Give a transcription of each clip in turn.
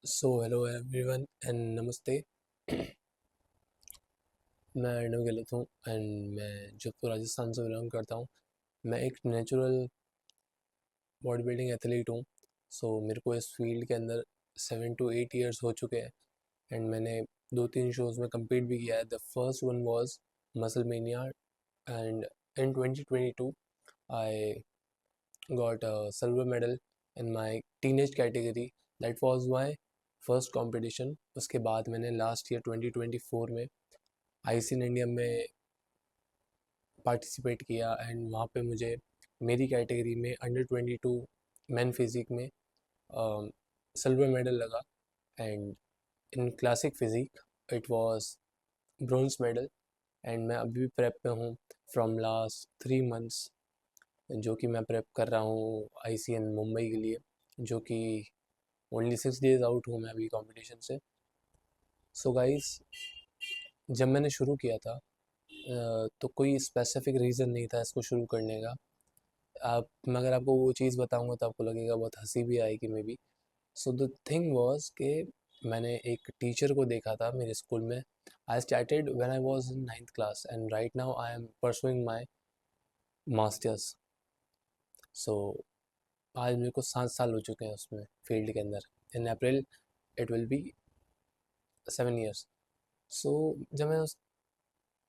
So hello everyone and नमस्ते। मैं अर्णव गिलत हूँ एंड मैं जोधपुर राजस्थान से बिलोंग करता हूँ। मैं एक नेचुरल बॉडी बिल्डिंग एथलीट हूँ। मेरे को इस फील्ड के अंदर 7 to 8 years हो चुके हैं एंड मैंने 2-3 शोज़ में compete भी किया है। The first one was muscle mania and in 2022 I got a silver medal in my teenage category. That was my first competition. उसके बाद मैंने लास्ट ईयर 2024 में आईसीएन इंडिया में पार्टिसिपेट किया एंड वहाँ पे मुझे मेरी कैटेगरी में अंडर 22 मैन फिजिक में सिल्वर मेडल लगा and in classic physique it was bronze medal. And मैं अभी भी प्रेप पे हूँ फ्रॉम लास्ट 3 months, जो कि मैं प्रेप कर रहा हूँ आईसीएन मुंबई के लिए, जो कि ओनली 6 days आउट हूँ मैं अभी कंपटीशन से। सो गाइस, जब मैंने शुरू किया था तो कोई स्पेसिफिक रीज़न नहीं था इसको शुरू करने का। आप मैं अगर आपको वो चीज़ बताऊंगा तो आपको लगेगा, बहुत हंसी भी आएगी may be. So the thing was कि मैंने एक टीचर को देखा था मेरे स्कूल में। I started when I was in 9th class and right now I am pursuing my masters. So आज मेरे को 7 साल हो चुके हैं उसमें फील्ड के अंदर। इन अप्रैल इट विल बी 7 years। सो जब मैं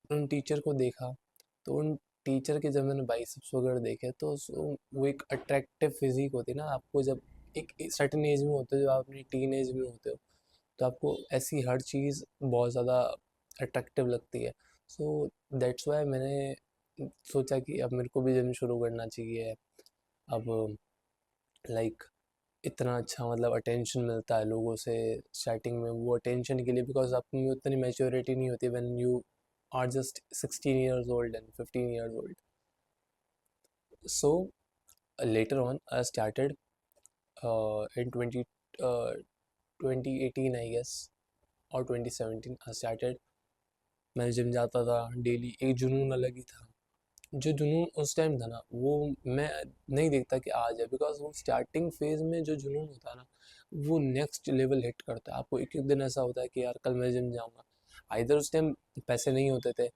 उन टीचर को देखा तो उन टीचर के जब मैंने बाइसेप्स वगैरह देखे तो वो एक अट्रैक्टिव फिजिक होती है ना। आपको जब एक सर्टेन एज में होते हो, जब आप अपनी टीन एज में होते हो, तो आपको ऐसी हर चीज़ बहुत ज़्यादा अट्रैक्टिव लगती है। सो दैट्स वाई मैंने सोचा कि अब मेरे को भी जिम शुरू करना चाहिए। अब लाइक इतना अच्छा मतलब अटेंशन मिलता है लोगों से स्टार्टिंग में, वो अटेंशन के लिए, बिकॉज आप में उतनी मैच्योरिटी नहीं होती when you are just 16 years old and 15 years old। So later on I started in 2018 I guess, और 2017 I started। मैं जिम जाता था डेली, एक जुनून अलग ही था। जो जुनून उस टाइम था ना, वो मैं नहीं देखता कि आज है, बिकॉज वो स्टार्टिंग फेज में जो जुनून होता है ना, वो नेक्स्ट लेवल हिट करता है। आपको एक एक दिन ऐसा होता है कि यार कल मैं जिम जाऊँगा। आइदर उस टाइम पैसे नहीं होते थे,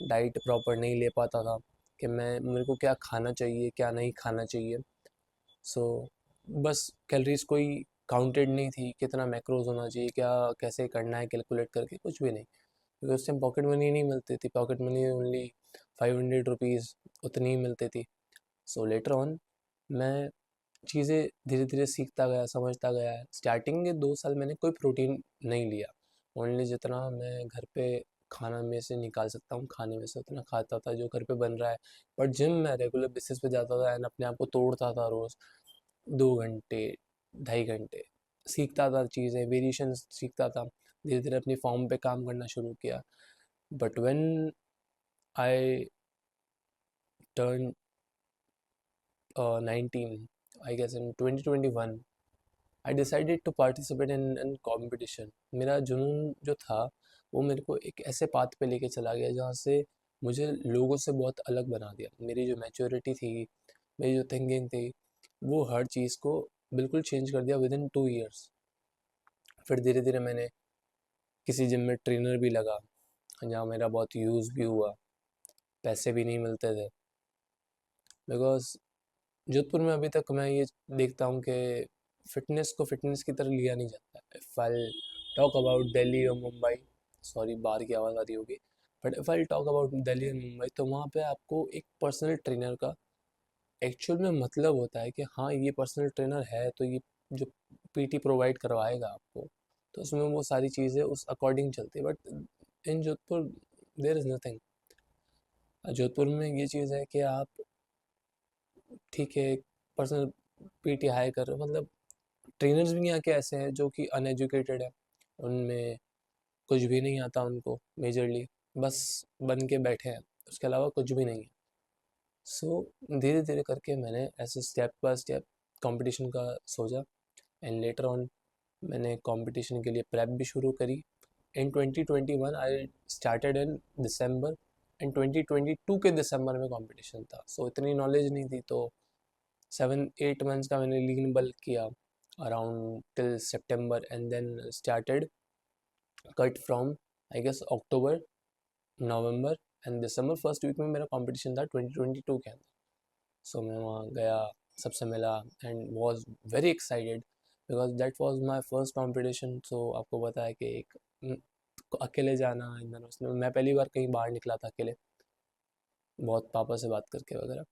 डाइट प्रॉपर नहीं ले पाता था कि मैं मेरे को क्या खाना चाहिए क्या नहीं खाना चाहिए। सो बस कैलोरीज कोई काउंटेड नहीं थी, कितना मैक्रोज होना चाहिए, क्या कैसे करना है कैलकुलेट करके, कुछ भी नहीं। क्योंकि उस टाइम पॉकेट मनी नहीं मिलती थी, पॉकेट मनी ओनली 500 रुपीज़ उतनी ही मिलती थी। सो लेटर ऑन मैं चीज़ें धीरे धीरे सीखता गया, समझता गया। स्टार्टिंग के 2 साल मैंने कोई प्रोटीन नहीं लिया, ओनली जितना मैं घर पे खाना में से निकाल सकता हूँ खाने में से उतना खाता था जो घर पे बन रहा है। बट जिम मैं रेगुलर बेसिस पे जाता था एंड अपने आप को तोड़ता था रोज़ 2 घंटे 2.5 घंटे, सीखता था चीज़ें, वेरिएशन सीखता था। धीरे धीरे अपनी फॉर्म पे काम करना शुरू किया। But when I turn 19 I guess in 2021, I decided to participate in competition. मेरा जुनून जो था वो मेरे को एक ऐसे पाथ पे लेके चला गया जहाँ से मुझे लोगों से बहुत अलग बना दिया। मेरी जो मैच्योरिटी थी, मेरी जो थिंकिंग थी, वो हर चीज़ को बिल्कुल चेंज कर दिया विद इन 2 years। फिर धीरे धीरे मैंने किसी जिम में ट्रेनर भी लगा, जहाँ मेरा बहुत यूज़ भी हुआ। पैसे भी नहीं मिलते थे, बिकॉज जोधपुर में अभी तक मैं ये देखता हूँ कि फ़िटनेस को फ़िटनेस की तरह लिया नहीं जाता। If I talk about Delhi और मुंबई, सॉरी बाहर की आवाज़ आ रही होगी, but if I talk about Delhi और मुंबई, तो वहाँ पे आपको एक पर्सनल ट्रेनर का एक्चुअल में मतलब होता है कि हाँ ये पर्सनल ट्रेनर है तो ये जो पीटी प्रोवाइड करवाएगा आपको, तो उसमें वो सारी चीज़ें उस अकॉर्डिंग चलती है। But in Jodhpur there is nothing. Jodhpur में ये चीज़ है कि आप ठीक है पर्सनल पीटी हायर कर रहे हो, मतलब ट्रेनर्स भी यहाँ के ऐसे हैं जो कि अनएजुकेटेड है, उनमें कुछ भी नहीं आता उनको मेजरली, बस बन के बैठे हैं, उसके अलावा कुछ भी नहीं है। सो धीरे धीरे करके मैंने ऐसे स्टेप बाय स्टेप कंपटीशन का सोचा एंड लेटर ऑन मैंने कंपटीशन के लिए प्रेप भी शुरू करी। इन 2021 I started in December and 2022 के दिसंबर में कंपटीशन था। सो इतनी नॉलेज नहीं थी, तो 7-8 मंथ्स का मैंने लीन बल्क किया around till September, and then started cut from I guess October, November and December first week में मेरा कंपटीशन था 2022 के अंदर. सो मैं वहाँ गया, सबसे मिला and was very excited because that was my first competition. So आपको पता है कि एक अकेले जाना इन उसमें, मैं पहली बार कहीं बाहर निकला था अकेले, बहुत पापा से बात करके वगैरह.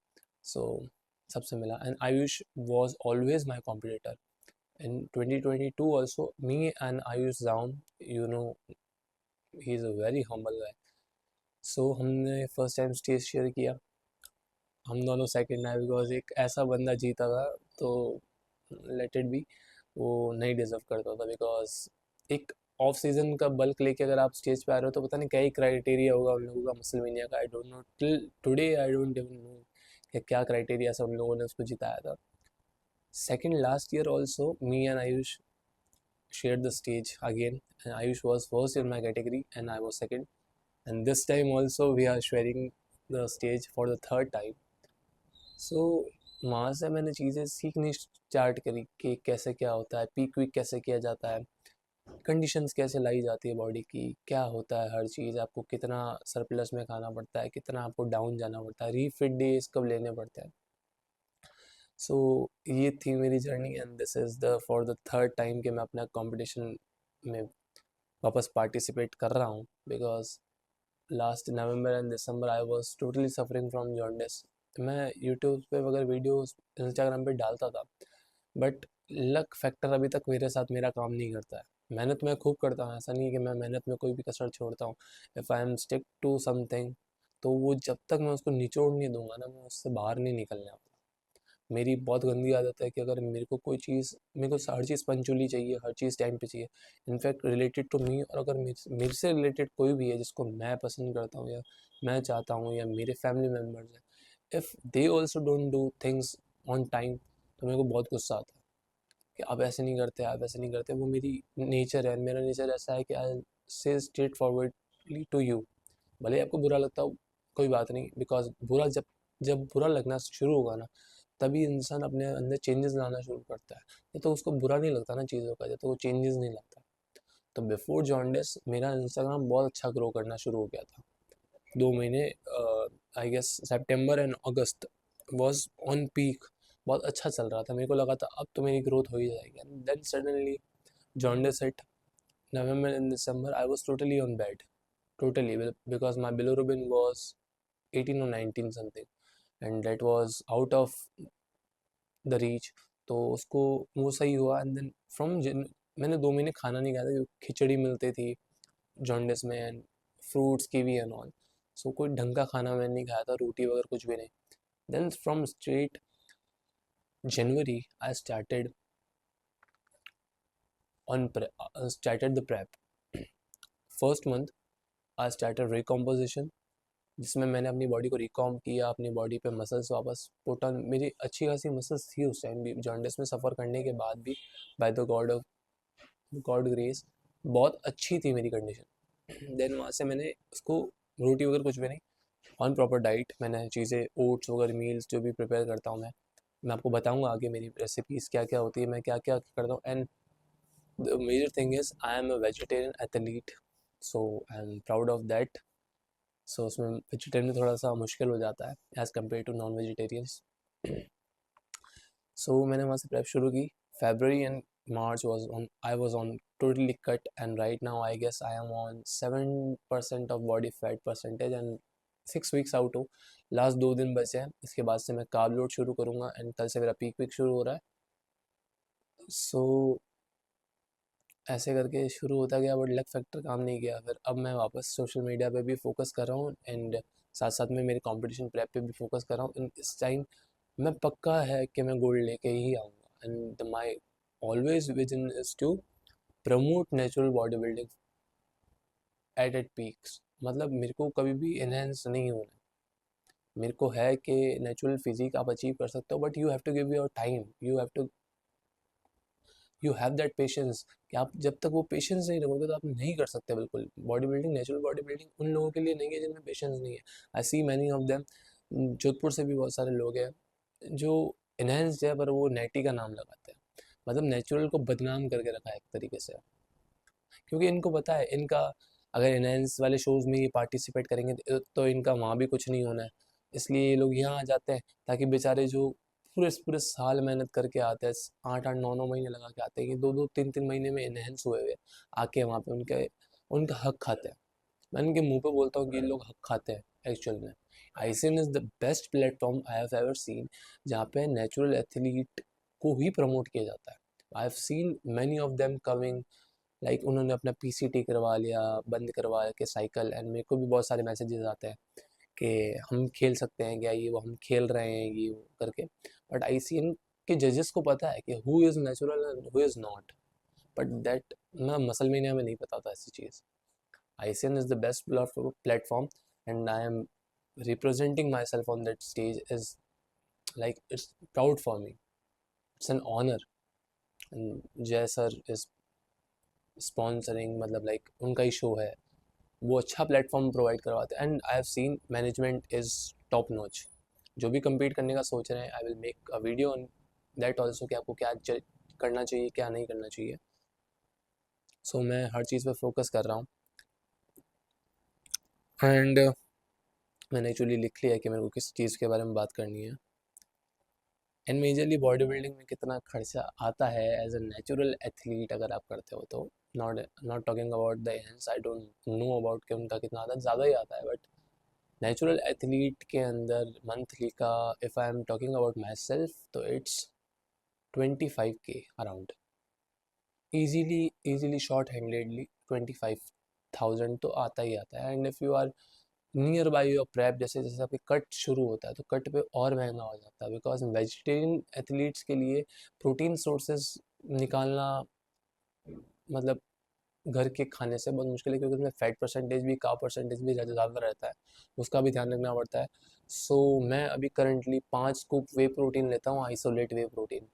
सो सबसे मिला and Ayush was always my competitor in 2022 also. Me and Ayush Zaum, you know, he is a very humble guy. So हमने फर्स्ट टाइम स्टेज शेयर किया, हम दोनों सेकंड आए बिकॉज एक ऐसा बंदा जीता था तो लेट इट बी, वो नहीं डिजर्व करता था. बिकॉज एक ऑफ सीजन का बल्क लेके अगर आप स्टेज पे आ रहे हो तो पता नहीं क्या ही क्राइटेरिया होगा उन लोगों का मसलमेनिया का. I don't know till today, I don't even know कि क्या क्राइटेरिया से उन लोगों ने उसको जिताया था. Second last year also me and Ayush shared the stage again, and Ayush was first in my category and I was second, and this time also we are sharing the stage for the third time. So वहाँ से मैंने चीज़ें सीखनी start करी कि कैसे क्या होता है, पीक वीक कैसे किया जाता है, कंडीशंस कैसे लाई जाती है बॉडी की, क्या होता है हर चीज़, आपको कितना सरप्लस में खाना पड़ता है, कितना आपको डाउन जाना पड़ता है, रीफिट डेज कब लेने पड़ते हैं. सो ये थी मेरी journey and this is the for the third time कि मैं अपना कंपटीशन में वापस पार्टिसिपेट कर रहा हूँ. Because last November and December I was totally suffering from jaundice. मैं यूट्यूब पे वगैरह वीडियोस इंस्टाग्राम पे डालता था, बट लक फैक्टर अभी तक मेरे साथ मेरा काम नहीं करता है. मेहनत मैं खूब करता हूँ, ऐसा नहीं है कि मैं मेहनत में कोई भी कसर छोड़ता हूँ. If I am stick to something तो वो जब तक मैं उसको निचोड़ नहीं दूंगा ना, मैं उससे बाहर नहीं निकलने वाला. मेरी बहुत गंदी आदत है कि अगर मेरे को कोई चीज़, मेरे को हर चीज़ पंचुअली चाहिए, हर चीज़ टाइम पे चाहिए, इनफैक्ट रिलेटेड टू मी. और अगर मेरे से रिलेटेड कोई भी है जिसको मैं पसंद करता हूँ या मैं चाहता हूँ या मेरे फैमिली मेम्बर्स हैं, if they also don't do things on time तो मेरे को बहुत गुस्सा आता है कि आप ऐसे नहीं करते, आप ऐसे नहीं करते. वो मेरी नेचर है, मेरा नेचर ऐसा है कि आई से स्ट्रेट फॉरवर्डली टू यू. भले आपको बुरा लगता हो, कोई बात नहीं, बिकॉज बुरा जब जब बुरा लगना शुरू होगा ना, तभी इंसान अपने अंदर चेंजेस लाना शुरू करता है. ये तो उसको बुरा नहीं लगता ना चीज़ों का, जब तो वो चेंजेस नहीं लाता. तो बिफोर जॉन्डिस मेरा इंस्टाग्राम बहुत अच्छा ग्रो करना शुरू हो गया था. 2 महीने, I guess September and August was on peak, बहुत अच्छा चल रहा था. मेरे को लगा था अब तो मेरी ग्रोथ हो ही जाएगी. And then suddenly jaundice hit. November and December I was totally on bed, totally, because my bilirubin was 18 or 19 something, and that was out of the reach. तो उसको वो सही हुआ एंड देन मैंने 2 महीने खाना नहीं खाया था क्योंकि खिचड़ी मिलती थी जॉन्डिस में and fruits kiwi and all. So कोई ढंग का खाना मैंने नहीं खाया था, रोटी वगैरह कुछ भी नहीं. Then from straight January I started the prep. First month I started recomposition, जिसमें मैंने अपनी बॉडी को रिकॉम किया, अपनी बॉडी पे मसल्स वापस पुट ऑन. मेरी अच्छी खासी मसल्स थी उस टाइम भी, जॉन्डिस में सफ़र करने के बाद भी. बाय द गॉड ग्रेस बहुत अच्छी थी मेरी कंडीशन. देन वहाँ से मैंने उसको रोटी वगैरह कुछ भी नहीं, ऑन प्रॉपर डाइट मैंने चीज़ें ओट्स वगैरह मील्स जो भी प्रिपेयर करता हूँ मैं आपको बताऊँगा आगे मेरी रेसिपीज़ क्या क्या होती है, मैं क्या क्या करता हूँ. And the major thing is I am a vegetarian athlete, so I am proud of that. So उसमें वेजिटेरियन में थोड़ा सा मुश्किल हो जाता है as compare to non vegetarians. So मैंने वहाँ से प्रेप शुरू की. February and March I was on totally cut, and right now I guess I am on 7% of body fat percentage and 6 weeks out हूँ. लास्ट 2 दिन बचे हैं, इसके बाद से मैं कार्ब लोड शुरू करूँगा एंड कल से मेरा पीक वीक शुरू हो रहा है. सो ऐसे करके शुरू होता गया, बट लक फैक्टर काम नहीं किया. फिर अब मैं वापस सोशल मीडिया पे भी फोकस कर रहा हूँ एंड साथ साथ में मेरे कंपटीशन प्रेप पे भी फोकस कर रहा हूँ. इस टाइम मैं पक्का है कि मैं गोल्ड लेके ही आऊँगा. And my always vision is to promote natural body building at peaks. मतलब मेरे को कभी भी इनहेंस नहीं होना. मेरे को है कि नेचुरल फिजिक आप अचीव कर सकते हो, but you have to give your time, you have that patience. कि आप जब तक वो पेशेंस नहीं रखोगे तो आप नहीं कर सकते. बिल्कुल body building, natural body building उन लोगों के लिए नहीं है जिनमें पेशेंस नहीं है. I see many of them. Jodhpur से भी बहुत सारे लोग हैं जो इनहेंस्ड है पर वो नेटी का नाम लगाते हैं. मतलब नेचुरल को बदनाम करके रखा है एक तरीके से, क्योंकि इनको पता है इनका अगर इनहेंस वाले शोज़ में ये पार्टिसिपेट करेंगे तो इनका वहाँ भी कुछ नहीं होना है, इसलिए ये लोग यहाँ आ जाते हैं ताकि बेचारे जो पूरे पूरे साल मेहनत करके आते हैं, 8-8 9-9 महीने लगा के आते हैं, ये 2-2 3-3 महीने में इनहेंस हुए हुए आके वहाँ पे उनके उनका हक खाते हैं। मैं इनके मुंह पे बोलता हूँ कि ये लोग हक खाते हैं एक्चुअल में। ICN is the best platform I have ever seen, जहाँ पे नेचुरल एथलीट को ही प्रमोट किया जाता है। आई have seen many of them coming, like उन्होंने अपना पीसीटी करवा लिया, बंद करवा के साइकिल, एंड मेरे को भी बहुत सारे मैसेजेस आते हैं कि हम खेल सकते हैं क्या, ये वो हम खेल रहे हैं ये वो करके। बट आईसीएन के जजेस को पता है कि who is natural and who is not, but that ना मसल मीनिया में नहीं पता था ऐसी चीज़। ICN is the best platform, and I am representing myself on that stage is like it's proud for me. It's an honor. And Jay sir is sponsoring, मतलब like उनका ही show है, वो अच्छा प्लेटफॉर्म प्रोवाइड करवाते हैं, and I have scene management is top notch. जो भी compete करने का सोच रहे हैं, I will make a video on that also कि आपको क्या करना चाहिए क्या नहीं करना चाहिए। सो मैं हर चीज़ पे फोकस कर रहा हूँ, एंड मैंने एक्चुअली लिख लिया कि मेरे को किस चीज़ के बारे में बात करनी है। एंड मेजरली बॉडी बिल्डिंग में कितना खर्चा आता है एज अ नेचुरल एथलीट अगर आप करते हो तो। Not not talking about the ends, I don't know about कि उनका कितना आता है, ज़्यादा ही आता है, बट नेचुरल एथलीट के अंदर मंथली का if I am talking about myself तो it's 25K around, easily short handedly 25,000 तो आता ही आता है। And if you are near by your prep, जैसे जैसे आपके कट शुरू होता है तो कट पे और महंगा हो जाता है, बिकॉज वेजिटेरियन एथलीट्स के लिए प्रोटीन सोर्सेज निकालना मतलब घर के खाने से बहुत मुश्किल है, क्योंकि उसमें फैट परसेंटेज भी कार्ब परसेंटेज भी ज़्यादा रहता है, उसका भी ध्यान रखना पड़ता है। सो मैं अभी करंटली 5 स्कूप वे प्रोटीन लेता हूँ, आइसोलेट वे प्रोटीन।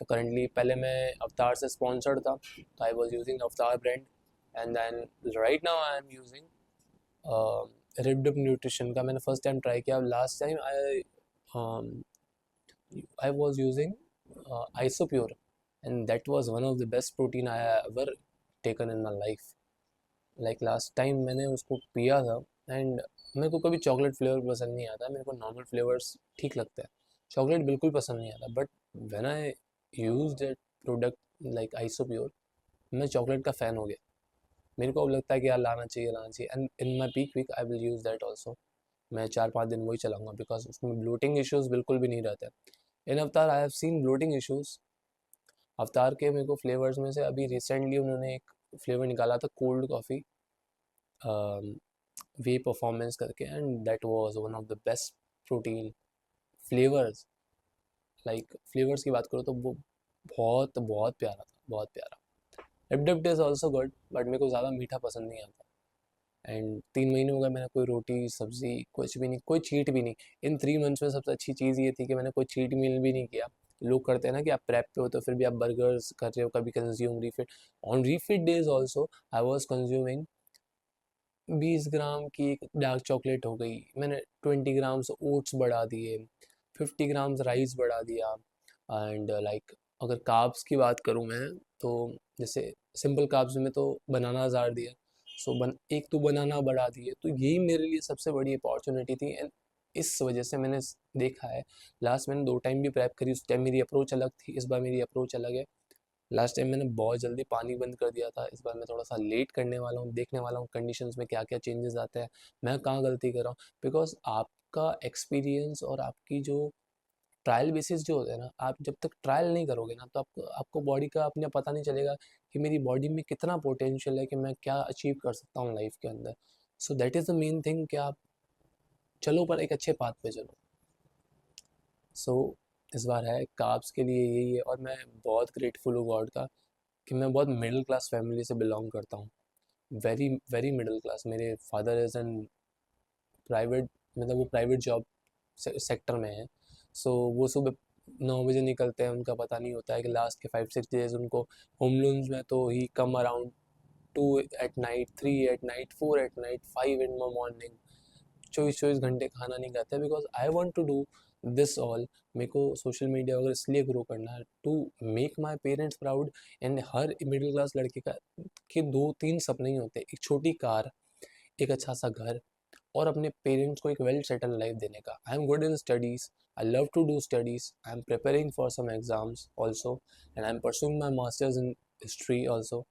तो करंटली पहले मैं अवतार से स्पॉन्सर्ड था, तो I was using Avvatar brand, and then right now I am using RippedUp nutrition का मैंने फर्स्ट टाइम ट्राई किया। Last time I was using Isopure, and that was one of the best protein I ever taken in my life. Like last time मैंने उसको पिया था, and मेरे को कभी चॉकलेट फ्लेवर पसंद नहीं आता, मेरे को नॉर्मल फ्लेवर्स ठीक लगता है, चॉकलेट बिल्कुल पसंद नहीं आता। But when I use that product like Isopure, मैं चॉकलेट का फ़ैन हो गया। मेरे को अब लगता है कि यार लाना चाहिए, and in my peak week I will use that also. मैं 4-5 दिन वही चलाऊंगा, बिकॉज उसमें ब्लोटिंग इश्यूज़ बिल्कुल भी नहीं रहते। इन अवतार I have seen bloating issues. अवतार के मेरे को फ्लेवर्स में से अभी रिसेंटली उन्होंने एक फ्लेवर निकाला था कोल्ड कॉफ़ी वे परफॉर्मेंस करके, and that was one of the best protein flavours. Like flavours की बात करो तो वो बहुत बहुत प्यारा था, बहुत प्यारा। Lip is also good, but मेरे को ज़्यादा मीठा पसंद नहीं आता। एंड 3 महीने हो गए मैंने कोई रोटी सब्जी कुछ भी नहीं, कोई चीट भी नहीं। इन 3 मंथ्स में सबसे अच्छी चीज़ ये थी कि मैंने कोई चीट मील भी नहीं किया। लोग करते हैं ना कि आप प्रेप पे हो तो फिर भी आप बर्गर्स कर रहे हो, कभी consume refit. On refit days also I was consuming 20 ग्राम की एक डार्क चॉकलेट हो गई, मैंने 20 ग्राम्स ओट्स बढ़ा दिए, 50 ग्राम्स राइस बढ़ा दिया। एंड लाइक अगर कार्ब्स की बात करूँ मैं, तो जैसे सिंपल कार्ब्स में तो बनाना हज़ार दिया, सो एक तो बनाना बढ़ा दिए, तो यही मेरे लिए सबसे बड़ी अपॉर्चुनिटी थी। एंड इस वजह से मैंने देखा है, लास्ट मैंने 2 टाइम भी प्रेप करी, उस टाइम मेरी अप्रोच अलग थी, इस बार मेरी अप्रोच अलग है। लास्ट टाइम मैंने बहुत जल्दी पानी बंद कर दिया था, इस बार मैं थोड़ा सा लेट करने वाला हूँ, देखने वाला हूँ कंडीशंस में क्या क्या चेंजेस आते हैं, मैं कहाँ गलती कर रहा हूँ। बिकॉज आपका एक्सपीरियंस और आपकी जो ट्रायल बेसिस जो होता है ना, आप जब तक ट्रायल नहीं करोगे ना तो आपको आपको बॉडी का अपने पता नहीं चलेगा कि मेरी बॉडी में कितना पोटेंशियल है, कि मैं क्या अचीव कर सकता हूँ लाइफ के अंदर। So that is the main thing कि आप चलो पर एक अच्छे पाथ पे चलो। सो इस बार है कार्ब्स के लिए यही है, और मैं बहुत ग्रेटफुल हूँ गॉड का कि मैं बहुत मिडिल क्लास फैमिली से बिलोंग करता हूँ। Very very middle class. मेरे फादर इज़ एन प्राइवेट, मतलब वो प्राइवेट जॉब सेक्टर में है। सो वो सुबह 9 बजे निकलते हैं, उनका पता नहीं होता है कि लास्ट के 5-6 डेज उनको होम लोन्स में तो ही come around 2 at night, 3 at night, 4 at night, 5 in the morning, 24-24 घंटे खाना नहीं खाते, because I want to do this all मेरे को सोशल मीडिया वगैरह इसलिए ग्रो करना है to make my parents proud. And हर मिडिल क्लास लड़के का के 2-3 सपने ही होते हैं, एक छोटी कार, एक अच्छा सा घर, और अपने पेरेंट्स को एक वेल सेटल लाइफ देने का। I am good in studies, I love to do studies, I am preparing for some exams also, and I am pursuing my masters in history also.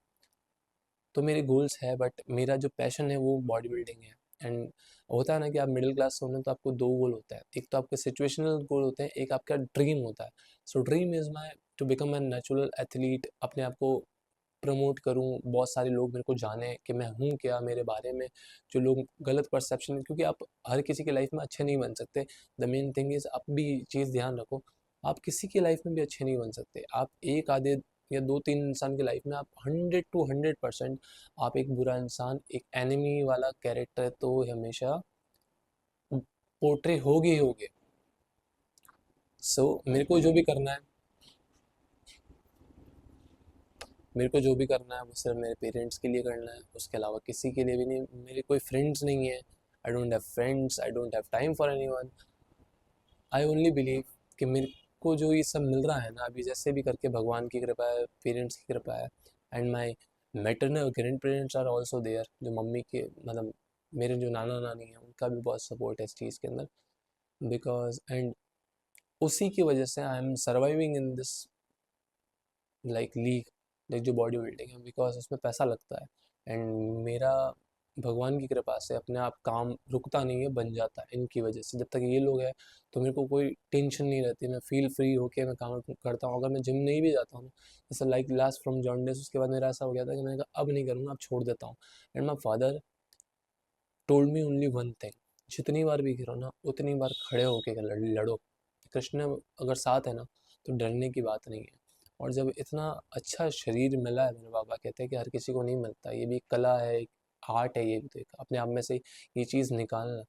तो मेरे गोल्स है, but मेरा जो passion है वो body building है। And होता है ना कि आप मिडिल क्लास से होने तो आपको दो गोल होता है, एक तो आपके सिचुएशनल गोल होते हैं, एक आपका ड्रीम होता है। So dream is my to become a natural athlete, अपने आप को प्रमोट करूँ, बहुत सारे लोग मेरे को जाने कि मैं हूँ क्या, मेरे बारे में जो लोग गलत परसेप्शन, क्योंकि आप हर किसी की लाइफ में अच्छे नहीं बन सकते। द मेन थिंग इज़, आप भी चीज़ ध्यान रखो, आप किसी की लाइफ में भी अच्छे नहीं बन सकते। आप एक आधे या 2-3 इंसान की लाइफ में आप 100 to 100% आप एक बुरा इंसान, एक एनिमी वाला कैरेक्टर तो हमेशा पोर्ट्रे होगे ही होगे। सो मेरे को जो भी करना है, मेरे को जो भी करना है वो सिर्फ मेरे पेरेंट्स के लिए करना है, उसके अलावा किसी के लिए भी नहीं। मेरे कोई फ्रेंड्स नहीं है, I don't have friends, I don't have time for anyone. I only believe कि मेरे को जो ये सब मिल रहा है ना अभी, जैसे भी करके भगवान की कृपा है, पेरेंट्स की कृपा है, and my maternal grand parents are also there, जो मम्मी के मतलब मेरे जो नाना नानी हैं उनका भी बहुत सपोर्ट है इस चीज़ के अंदर। बिकॉज एंड उसी की वजह से I am surviving in this like league, like जो बॉडी बिल्डिंग है, बिकॉज उसमें पैसा लगता है। एंड मेरा भगवान की कृपा से अपने आप काम रुकता नहीं है, बन जाता है इनकी वजह से। जब तक ये लोग हैं तो मेरे को कोई टेंशन नहीं रहती, मैं फील फ्री होके मैं काम करता हूँ। अगर मैं जिम नहीं भी जाता हूँ, जैसे लाइक लास्ट फ्रॉम जॉन्डिस, उसके बाद मेरा ऐसा हो गया था कि मैंने कहा अब नहीं करूँगा, अब छोड़ देता हूँ। And my father told me only one thing, जितनी बार भी गिरो ना उतनी बार खड़े होके लड़ो। कृष्ण अगर साथ है ना तो डरने की बात नहीं है। और जब इतना अच्छा शरीर मिला है, मेरे बाबा कहते हैं कि हर किसी को नहीं मिलता, ये भी एक कला है, एक आर्ट है, ये भी तो एक अपने आप में से ये चीज़ निकालना।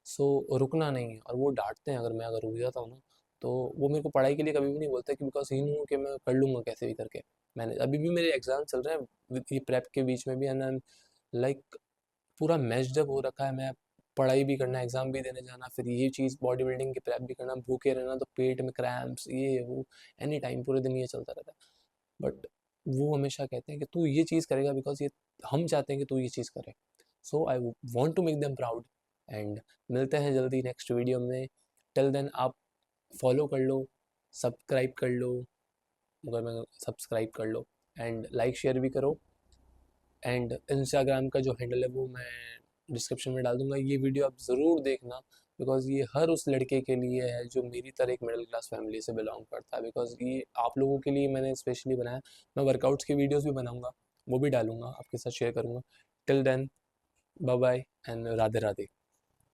सो रुकना नहीं है। और वो डांटते हैं अगर मैं रुक जाता हूँ ना, तो वो मेरे को पढ़ाई के लिए कभी भी नहीं बोलता, कि बिकॉज ही हूँ कि मैं कर लूँगा कैसे भी करके। मैंने अभी भी मेरे एग्जाम चल रहे हैं ये प्रेप के बीच में भी, एंड लाइक पूरा मैच्ड अप हो रखा है। मैं पढ़ाई भी करना, एग्ज़ाम भी देने जाना, फिर ये चीज़ बॉडी बिल्डिंग की प्रेप भी करना, भूखे रहना तो पेट में क्रैम्प्स, ये वो, एनी टाइम पूरे दिन ये चलता रहता है। बट वो हमेशा कहते हैं कि तू ये चीज़ करेगा, बिकॉज ये हम चाहते हैं कि तू ये चीज़ करे। So I want to make them proud. And मिलते हैं जल्दी नेक्स्ट वीडियो में। टिल देन आप फॉलो कर लो, सब्सक्राइब कर लो, अगर मैं सब्सक्राइब कर लो, एंड लाइक शेयर भी करो। एंड इंस्टाग्राम का जो हैंडल है वो मैं डिस्क्रिप्शन में डाल दूंगा। ये वीडियो आप ज़रूर देखना, बिकॉज ये हर उस लड़के के लिए है जो मेरी तरह एक मिडिल क्लास फैमिली से बिलोंग करता है। बिकॉज ये आप लोगों के लिए मैंने स्पेशली बनाया। मैं वर्कआउट्स की वीडियोस भी बनाऊंगा, वो भी डालूंगा, आपके साथ शेयर करूंगा। Till then, bye bye and Radhe Radhe.